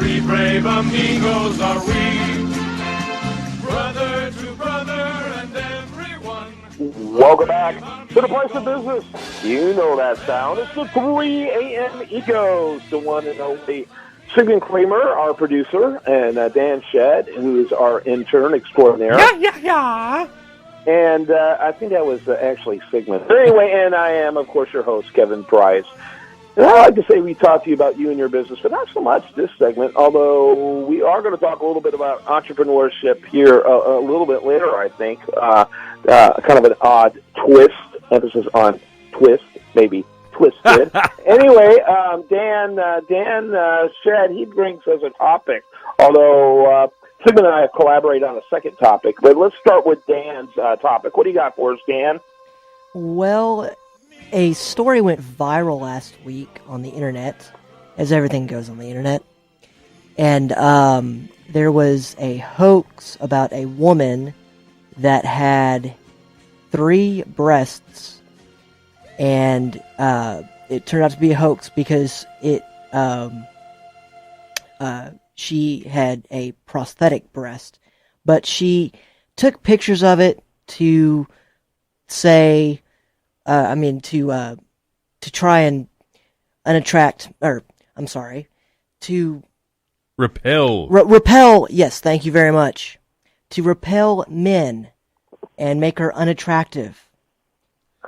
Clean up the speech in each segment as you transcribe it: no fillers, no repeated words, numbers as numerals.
Three brave amigos are we, brother to brother and everyone. Welcome back to the Place of Business. You know that sound. It's the 3 a.m. Egos, the one and only Sigmund Kramer, our producer, and Dan Shedd, who's our intern extraordinaire. Yeah. And I think that was actually Sigmund. But anyway, and I am, of course, your host, Kevin Price. And I like to say we talk to you about you and your business, but not so much this segment, although we are going to talk a little bit about entrepreneurship here a little bit later, I think. Kind of an odd twist, emphasis on twist, maybe twisted. Anyway, Dan Shedd, he brings us a topic, although Sigmund and I have collaborated on a second topic. But let's start with Dan's topic. What do you got for us, Dan? Well, a story went viral last week on the internet, as everything goes on the internet. And there was a hoax about a woman that had 3 breasts, and it turned out to be a hoax because she had a prosthetic breast, but she took pictures of it to say, to try and repel. Repel, yes, thank you very much. To repel men and make her unattractive.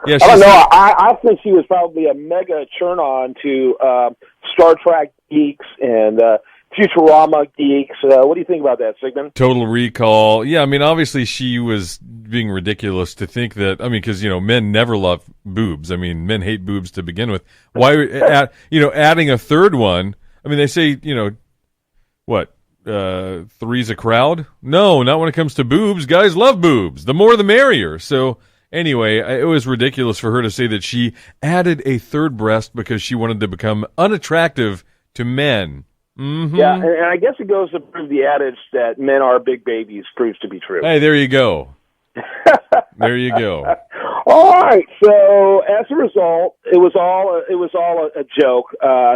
Yeah, I don't know. I think she was probably a mega turn-on to Star Trek geeks and Futurama geeks. What do you think about that, Sigmund? Total Recall. Yeah, I mean, obviously she was being ridiculous to think that, I mean, because, men never love boobs. I mean, men hate boobs to begin with. Why, adding a third one, I mean, they say, three's a crowd? No, not when it comes to boobs. Guys love boobs. The more the merrier. So anyway, it was ridiculous for her to say that she added a third breast because she wanted to become unattractive to men. Mm-hmm. Yeah, and I guess it goes to prove the adage that men are big babies proves to be true. Hey, there you go. There you go. All right. So as a result, it was all a joke.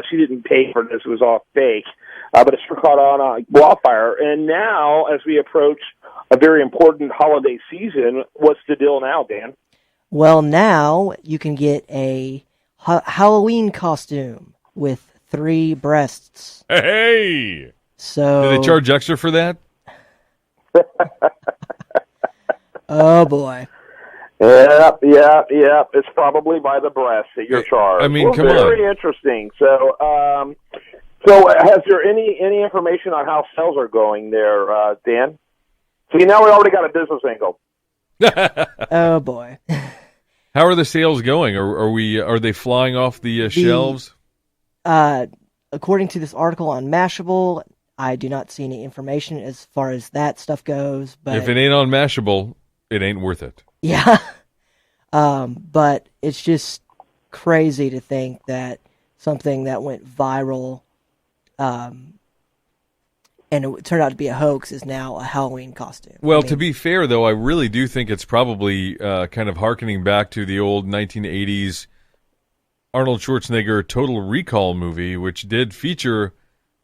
She didn't pay for this; it was all fake. But it sure caught on wildfire. And now, as we approach a very important holiday season, what's the deal now, Dan? Well, now you can get a Halloween costume with 3 breasts. Hey! So do they charge extra for that? Oh boy. Yep. It's probably by the breast that you're charged. I mean, come very on. Very interesting. So, has there any information on how sales are going there, Dan? See, now we already got a business angle. Oh boy. How are the sales going? Are they flying off the shelves? According to this article on Mashable, I do not see any information as far as that stuff goes. But if it ain't on Mashable, it ain't worth it. Yeah. But it's just crazy to think that something that went viral, and it turned out to be a hoax, is now a Halloween costume. Well, to be fair, though, I really do think it's probably kind of hearkening back to the old 1980s Arnold Schwarzenegger Total Recall movie, which did feature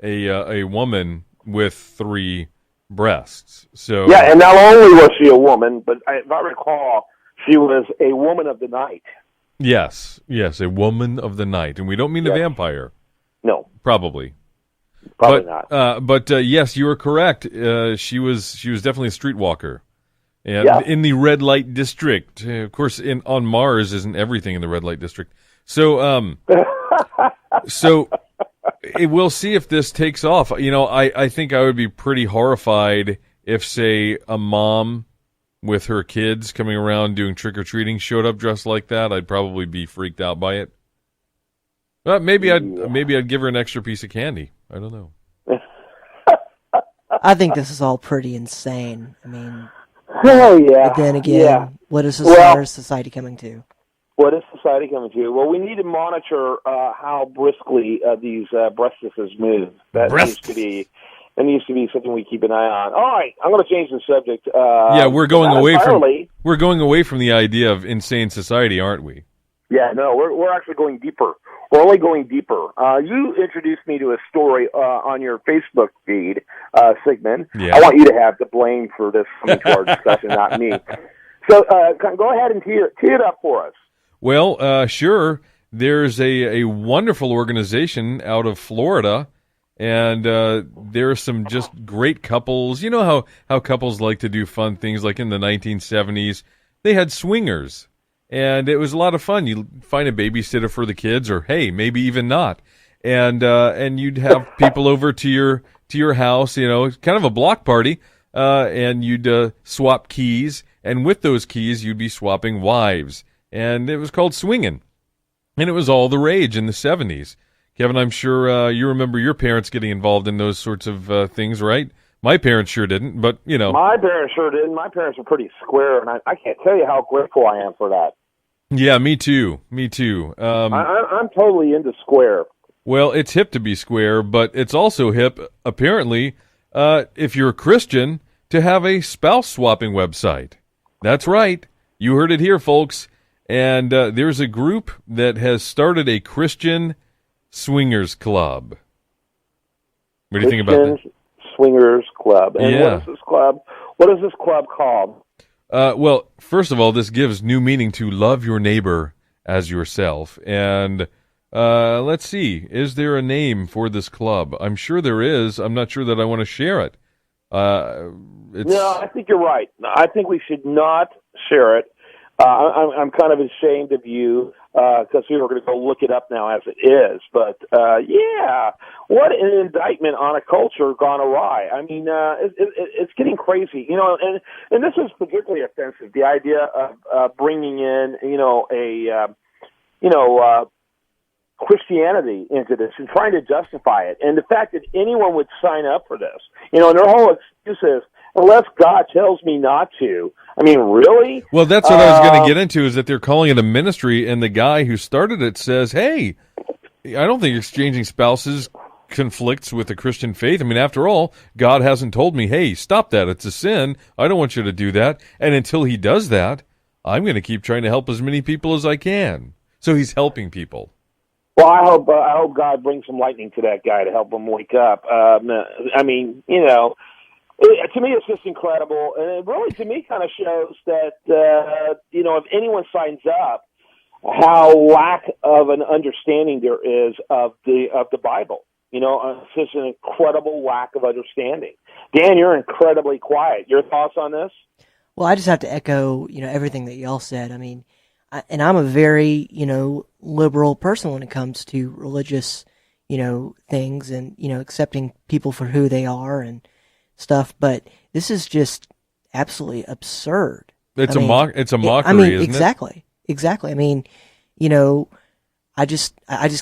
a woman with 3 breasts. So yeah, and not only was she a woman, but if I recall, she was a woman of the night. Yes, a woman of the night, and we don't mean a vampire. No, probably not. But yes, you are correct. She was definitely a streetwalker, and in the red light district. Of course, on Mars isn't everything in the red light district. So, we'll see if this takes off. I think I would be pretty horrified if, say, a mom with her kids coming around doing trick-or-treating showed up dressed like that. I'd probably be freaked out by it. But maybe I'd give her an extra piece of candy. I don't know. I think this is all pretty insane. I mean, but then again, what is society coming to? What is society coming to? Well, we need to monitor how briskly these breastises move. That needs to be something we keep an eye on. All right, I'm going to change the subject. We're going away from the idea of insane society, aren't we? Yeah, no, we're actually going deeper. We're only going deeper. You introduced me to a story on your Facebook feed, Sigmund. Yeah. I want you to have the blame for this coming to our discussion, not me. So go ahead and tee it up for us. Well, sure. There's a wonderful organization out of Florida, and there are some just great couples. You know how couples like to do fun things, like in the 1970s. They had swingers, and it was a lot of fun. You find a babysitter for the kids, or hey, maybe even not, and you'd have people over to your house. You know, kind of a block party, and you'd swap keys, and with those keys, you'd be swapping wives, and it was called swinging. And it was all the rage in the 70s. Kevin, I'm sure you remember your parents getting involved in those sorts of things, right? My parents sure didn't, but, you know. My parents sure didn't. My parents were pretty square, and I can't tell you how grateful I am for that. Yeah, me too. I'm totally into square. Well, it's hip to be square, but it's also hip, apparently, if you're a Christian, to have a spouse-swapping website. That's right. You heard it here, folks. And there's a group that has started a Christian swingers club. What do you think about that? Swingers Club. And Yeah. What is this club called? Well, first of all, this gives new meaning to love your neighbor as yourself. And let's see, is there a name for this club? I'm sure there is. I'm not sure that I want to share it. No, I think you're right. I think we should not share it. I'm kind of ashamed of you because we were going to go look it up now as it is. But, yeah, what an indictment on a culture gone awry. I mean, it's getting crazy, you know, and this is particularly offensive, the idea of bringing in, Christianity into this and trying to justify it. And the fact that anyone would sign up for this, you know, and their whole excuse is, unless God tells me not to. I mean, really? Well, that's what I was going to get into, is that they're calling it a ministry, and the guy who started it says, hey, I don't think exchanging spouses conflicts with the Christian faith. I mean, after all, God hasn't told me, hey, stop that. It's a sin. I don't want you to do that. And until he does that, I'm going to keep trying to help as many people as I can. So he's helping people. Well, I hope God brings some lightning to that guy to help him wake up. I mean, you know, to me, it's just incredible, and it really, to me, kind of shows that if anyone signs up, how lack of an understanding there is of the Bible. You know, it's just an incredible lack of understanding. Dan, you're incredibly quiet. Your thoughts on this? Well, I just have to echo, everything that y'all said. I mean, I'm a very, liberal person when it comes to religious, things and, accepting people for who they are and stuff. But this is just absolutely absurd. It's a mockery, isn't exactly. it? Exactly. I mean, I just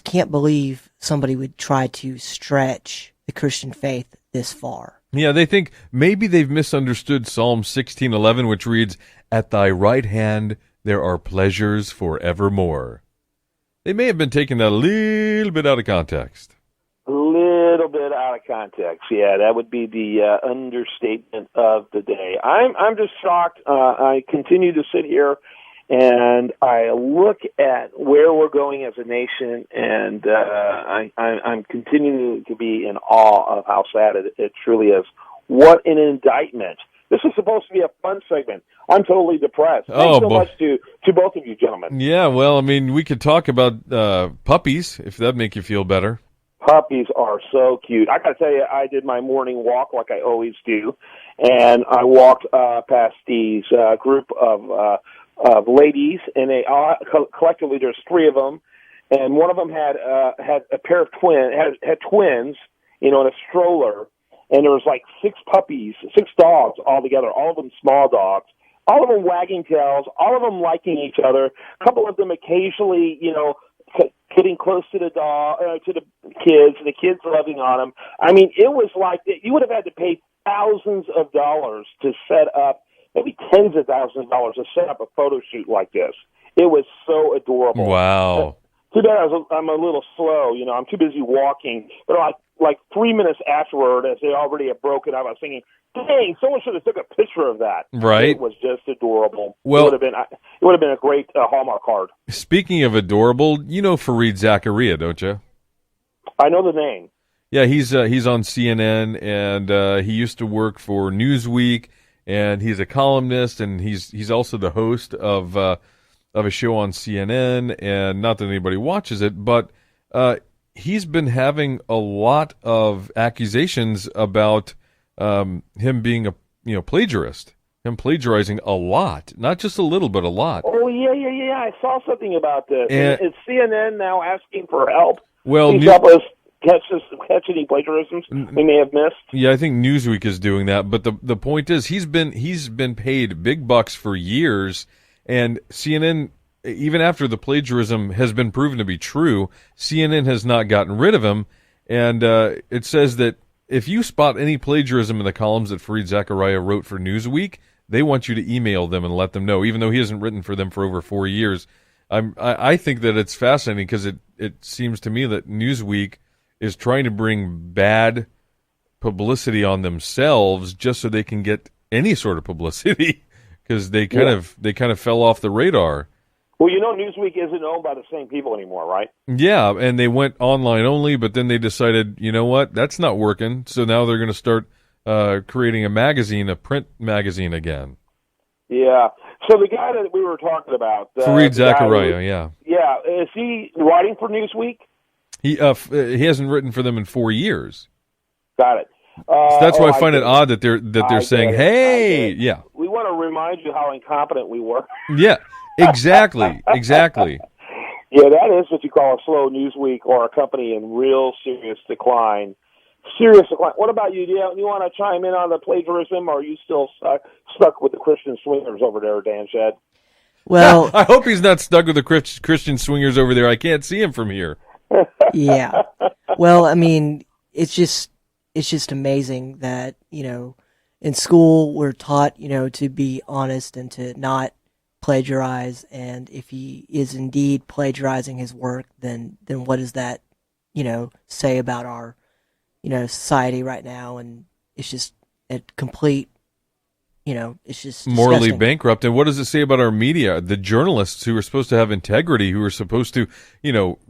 can't believe somebody would try to stretch the Christian faith this far. Yeah, they think maybe they've misunderstood Psalm 16:11, which reads, "At thy right hand there are pleasures forevermore." They may have been taking that a little bit out of context. A little bit out of context, yeah. That would be the understatement of the day. I'm just shocked. I continue to sit here and I look at where we're going as a nation, and I'm continuing to be in awe of how sad it truly is. What an indictment. This is supposed to be a fun segment. I'm totally depressed. Thanks so much to both of you gentlemen. Yeah, well, I mean, we could talk about puppies, if that'd make you feel better. Puppies are so cute. I got to tell you, I did my morning walk like I always do, and I walked past these group of ladies, and they collectively, there's three of them, and one of them had a pair of had twins, in a stroller, and there was like six dogs all together, all of them small dogs, all of them wagging tails, all of them liking each other, a couple of them occasionally, getting close to the dog, to the kids, and the kids loving on them. I mean, it was like you would have had to pay thousands of dollars to set up, maybe tens of thousands of dollars to set up a photo shoot like this. It was so adorable. Wow. Too bad I'm a little slow. I'm too busy walking. But like 3 minutes afterward, as they already have broken up, I was thinking, Dang, someone should have took a picture of that. Right. It was just adorable. Well, it would have been a great Hallmark card. Speaking of adorable, you know Fareed Zakaria, don't you? I know the name. Yeah, he's on CNN, and he used to work for Newsweek, and he's a columnist, and he's also the host of a show on CNN. And not that anybody watches it, but he's been having a lot of accusations about him being a plagiarist, him plagiarizing a lot, not just a little, but a lot. Oh yeah. I saw something about this. And is CNN now asking for help? Well, please help us catch any plagiarisms we may have missed. Yeah, I think Newsweek is doing that. But the point is, he's been paid big bucks for years, and CNN, even after the plagiarism has been proven to be true, CNN has not gotten rid of him. And it says that if you spot any plagiarism in the columns that Fareed Zakaria wrote for Newsweek, they want you to email them and let them know, even though he hasn't written for them for over 4 years. I think that it's fascinating because it seems to me that Newsweek is trying to bring bad publicity on themselves just so they can get any sort of publicity because they kind of fell off the radar. Well, Newsweek isn't owned by the same people anymore, right? Yeah, and they went online only, but then they decided, you know what, that's not working. So now they're going to start creating a print magazine again. Yeah. So the guy that we were talking about, Fareed Zakaria, yeah, is he writing for Newsweek? He hasn't written for them in 4 years. Got it. So that's why I find it odd that they're saying, "Hey, yeah." We want to remind you how incompetent we were. Yeah, exactly. Yeah, that is what you call a slow news week or a company in real serious decline. Serious decline. What about you? Do you want to chime in on the plagiarism, or are you still stuck with the Christian swingers over there, Dan Shedd? Well, I hope he's not stuck with the Christian swingers over there. I can't see him from here. Yeah. Well, I mean, it's just amazing that, in school we're taught, to be honest and to not plagiarize. And if he is indeed plagiarizing his work, then what does that, say about our, society right now? And it's just a complete, it's just morally disgusting. bankrupt. And what does it say about our media? The journalists who are supposed to have integrity, who are supposed to,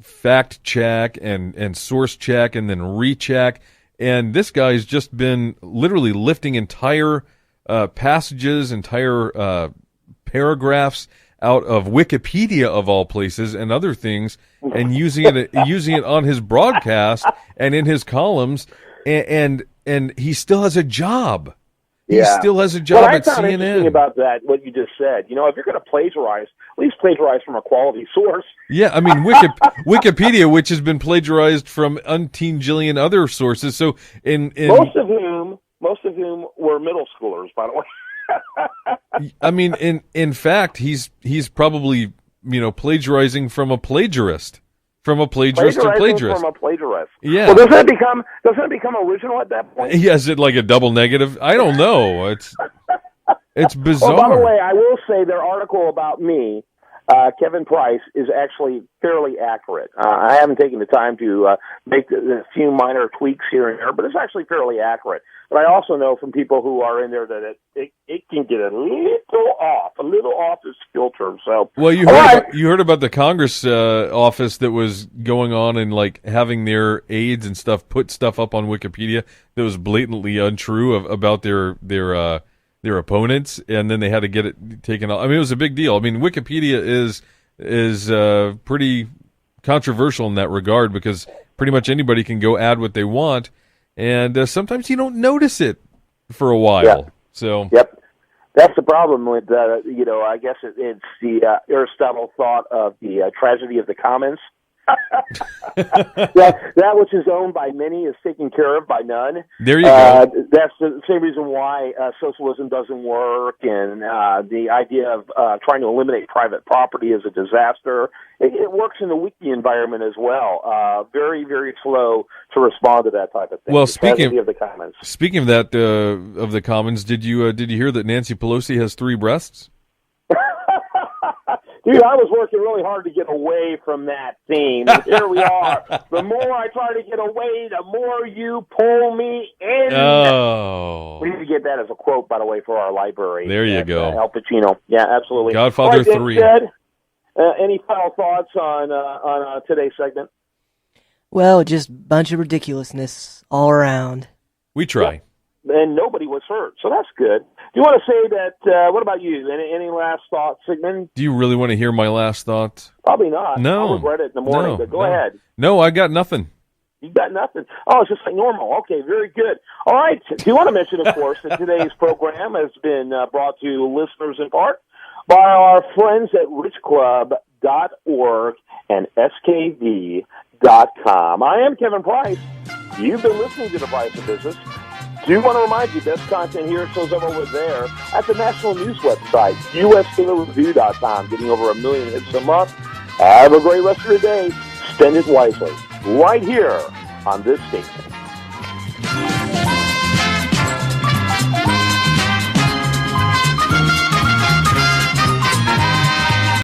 fact check and source check and then recheck. And this guy's just been literally lifting entire passages, entire paragraphs out of Wikipedia of all places and other things, and using it on his broadcast and in his columns, and he still has a job. He still has a job at CNN. What I found interesting about that, what you just said, if you're going to plagiarize, at least plagiarize from a quality source. Yeah, I mean, Wikipedia, which has been plagiarized from umpteen jillion other sources. So in most of whom were middle schoolers, by the way. I mean, in fact, he's probably plagiarizing from a plagiarist. From a plagiarist to plagiarist. From a plagiarist. Yeah. Well, doesn't it become original at that point? Yeah, is it like a double negative? I don't know. It's bizarre. Oh, by the way, I will say their article about me, Kevin Price, is actually fairly accurate. I haven't taken the time to make a few minor tweaks here and there, but it's actually fairly accurate. But I also know from people who are in there that it can get a little off its filter. So, well, you heard about the Congress office that was going on and like having their aides and stuff put stuff up on Wikipedia that was blatantly untrue about their opponents, and then they had to get it taken off. I mean, it was a big deal. I mean, Wikipedia is pretty controversial in that regard because pretty much anybody can go add what they want, and sometimes you don't notice it for a while. Yeah. So, yep, that's the problem with I guess it's the Aristotle thought of the tragedy of the commons. that which is owned by many is taken care of by none. There you go. That's the same reason why socialism doesn't work, and the idea of trying to eliminate private property is a disaster. It works in the wiki environment as well. Very, very slow to respond to that type of thing. Well, speaking of the commons, of that of the commons, did you hear that Nancy Pelosi has 3 breasts? Dude, I was working really hard to get away from that theme. And here we are. The more I try to get away, the more you pull me in. Oh. We need to get that as a quote, by the way, for our library. There you go. Al Pacino. Yeah, absolutely. Godfather right, 3. Ted, any final thoughts on today's segment? Well, just a bunch of ridiculousness all around. We try. And nobody was hurt, so that's good. Do you want to say that, what about you? Any last thoughts, Sigmund? Do you really want to hear my last thoughts? Probably not. No. I'll regret it in the morning, but go ahead. No, I got nothing. You got nothing. Oh, it's just like normal. Okay, very good. All right. Do you want to mention, of course, that today's program has been brought to listeners in part by our friends at richclub.org and skv.com. I am Kevin Price. You've been listening to The Price of Business. Do want to remind you, best content here shows up over there at the national news website, usdailyreview.com, getting over 1 million hits a month. Have a great rest of your day. Spend it wisely. Right here on this station.